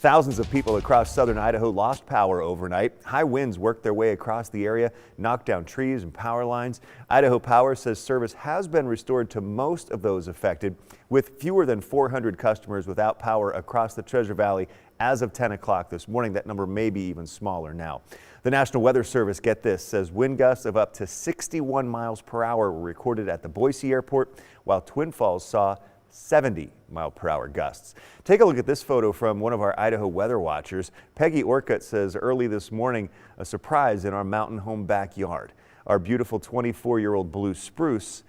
Thousands of people across southern Idaho lost power overnight. High winds worked their way across the area, knocked down trees and power lines. Idaho Power says service has been restored to most of those affected, with fewer than 400 customers without power across the Treasure Valley as of 10 o'clock this morning. That number may be even smaller now. The National Weather Service, get this, says wind gusts of up to 61 miles per hour were recorded at the Boise airport, while Twin Falls saw 70-mile-per-hour gusts. Take a look at this photo from one of our Idaho weather watchers. Peggy Orcutt says early this morning, a surprise in our mountain home backyard. Our beautiful 24-year-old blue spruce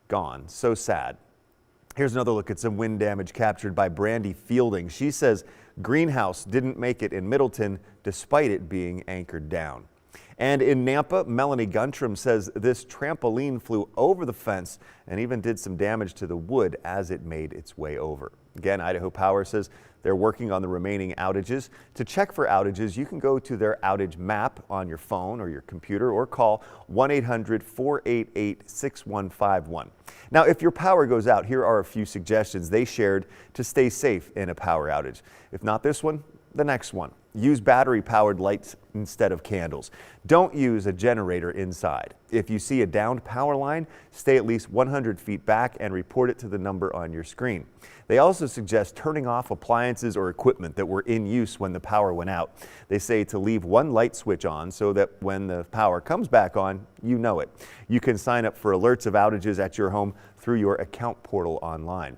gone. So sad. Here's another look at some wind damage captured by Brandy Fielding. She says greenhouse didn't make it in Middleton despite it being anchored down. And in Nampa, Melanie Guntram says this trampoline flew over the fence and even did some damage to the wood as it made its way over. Again, Idaho Power says they're working on the remaining outages. To check for outages, you can go to their outage map on your phone or your computer or call 1-800-488-6151. Now, if your power goes out, here are a few suggestions they shared to stay safe in a power outage. If not this one, the next one. Use battery-powered lights instead of candles. Don't use a generator inside. If you see a downed power line, stay at least 100 feet back and report it to the number on your screen. They also suggest turning off appliances or equipment that were in use when the power went out. They say to leave one light switch on so that when the power comes back on, you know it. You can sign up for alerts of outages at your home through your account portal online.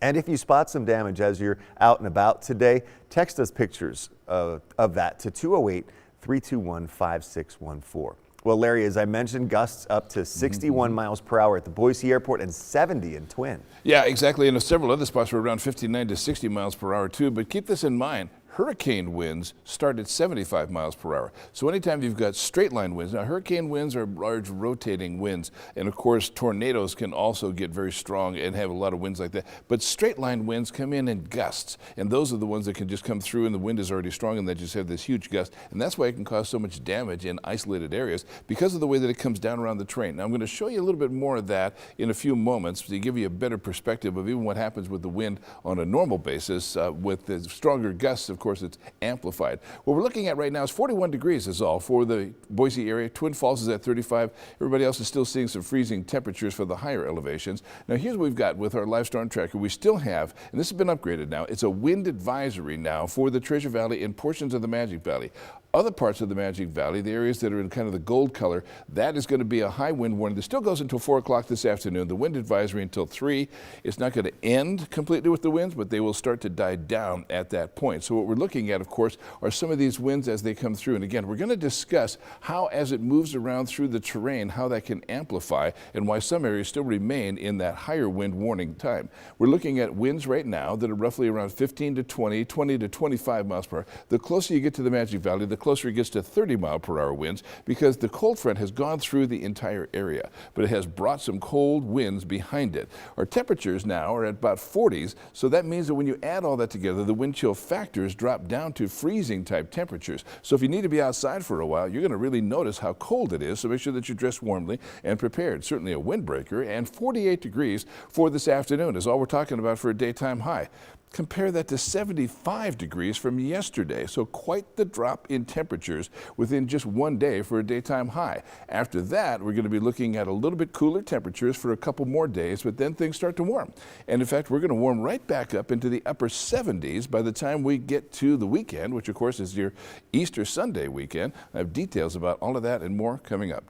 And if you spot some damage as you're out and about today, text us pictures of that to 208-321-5614. Well, Larry, as I mentioned, gusts up to 61 miles per hour at the Boise airport and 70 in Twin. Yeah, exactly. And several other spots were around 59 to 60 miles per hour too. But keep this in mind. Hurricane winds start at 75 miles per hour. So anytime you've got straight line winds, now hurricane winds are large rotating winds, and of course tornadoes can also get very strong and have a lot of winds like that. But straight line winds come in gusts, and those are the ones that can just come through and the wind is already strong and they just have this huge gust. And that's why it can cause so much damage in isolated areas because of the way that it comes down around the terrain. Now I'm going to show you a little bit more of that in a few moments to give you a better perspective of even what happens with the wind on a normal basis. With the stronger gusts, of course, it's amplified. What we're looking at right now is 41 degrees is all for the Boise area. Twin Falls is at 35. Everybody else is still seeing some freezing temperatures for the higher elevations. Now here's what we've got with our live storm tracker. We still have, and this has been upgraded now, it's a wind advisory now for the Treasure Valley and portions of the Magic Valley. Other parts of the Magic Valley, the areas that are in kind of the gold color, that is going to be a high wind warning. This still goes until 4 o'clock this afternoon. The wind advisory until 3. It's not going to end completely with the winds, but they will start to die down at that point. So what we're looking at, of course, are some of these winds as they come through. And again, we're going to discuss how, as it moves around through the terrain, how that can amplify and why some areas still remain in that higher wind warning time. We're looking at winds right now that are roughly around 15 to 20, 20 to 25 miles per hour. The closer you get to the Magic Valley, the closer it gets to 30-mile-per-hour winds because the cold front has gone through the entire area, but it has brought some cold winds behind it. Our temperatures now are at about 40s, so that means that when you add all that together, the wind chill factors drop down to freezing type temperatures. So if you need to be outside for a while, you're going to really notice how cold it is, so make sure that you're dressed warmly and prepared. Certainly a windbreaker, and 48 degrees for this afternoon is all we're talking about for a daytime high. Compare that to 75 degrees from yesterday, so quite the drop in temperatures within just one day for a daytime high. After that, we're going to be looking at a little bit cooler temperatures for a couple more days, but then things start to warm. And in fact, we're going to warm right back up into the upper 70s by the time we get to the weekend, which of course is your Easter Sunday weekend. I have details about all of that and more coming up.